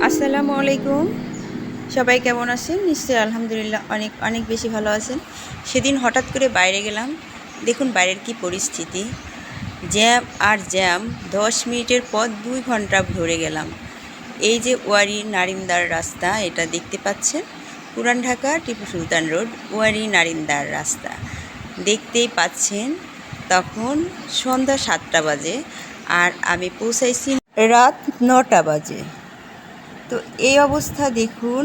আসসালামু আলাইকুম। সবাই কেমন আছেন? নিশ্চয়ই আলহামদুলিল্লাহ অনেক অনেক বেশি ভালো আছেন। সেদিন হঠাৎ করে বাইরে গেলাম। দেখুন বাইরের কি পরিস্থিতি। জ্যাম আর জ্যাম, 10 মিনিটের পর 2 ঘন্টা ধরে গেলাম। এই যে ওয়ারী নারিন্দার রাস্তা, এটা দেখতে পাচ্ছেন, পুরান ঢাকা টিপু সুলতান রোড, ওয়ারী নারিন্দার রাস্তা দেখতেই পাচ্ছেন। তখন সন্ধ্যা 7টা বাজে আর আমি পৌঁছাইছি রাত 9টা বাজে। তো এই অবস্থা দেখুন,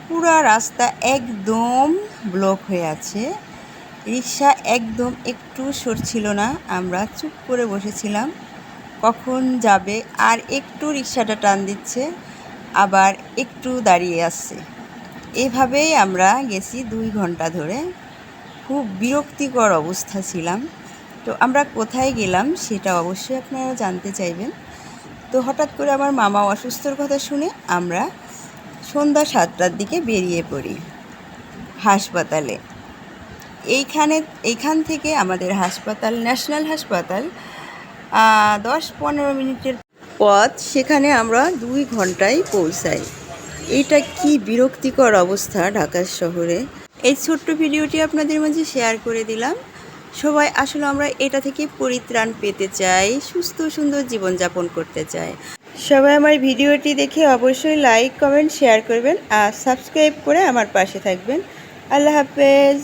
পুরা রাস্তা একদম ব্লক হয়ে আছে। রিক্সা একদম একটু সরছিল না। আমরা চুপ করে বসেছিলাম, কখন যাবে। আর একটু রিক্সাটা টান দিচ্ছে, আবার একটু দাঁড়িয়ে আসছে। এভাবেই আমরা গেছি 2 ঘন্টা ধরে। খুব বিরক্তিকর অবস্থা ছিলাম। তো আমরা কোথায় গেলাম সেটা অবশ্যই আপনারা জানতে চাইবেন। তো হঠাৎ করে আমার মামা অসুস্থর কথা শুনে আমরা সন্ধ্যা 7টার দিকে বেরিয়ে পড়ি হাসপাতালে। এইখান থেকে আমাদের হাসপাতাল, ন্যাশনাল হাসপাতাল, 10-15 মিনিটের পথ। সেখানে আমরা 2 ঘন্টায় পৌঁছাই। এইটা কি বিরক্তিকর অবস্থা ঢাকা শহরে। এই ছোট্ট ভিডিওটি আপনাদের মাঝে শেয়ার করে দিলাম। সবাই আসলে আমরা এটা থেকে পরিত্রাণ পেতে চাই, সুস্থ সুন্দর জীবনযাপন করতে চাই। সবাই আমার ভিডিওটি দেখে অবশ্যই লাইক, কমেন্ট, শেয়ার করবেন আর সাবস্ক্রাইব করে আমার পাশে থাকবেন। আল্লাহ হাফেজ।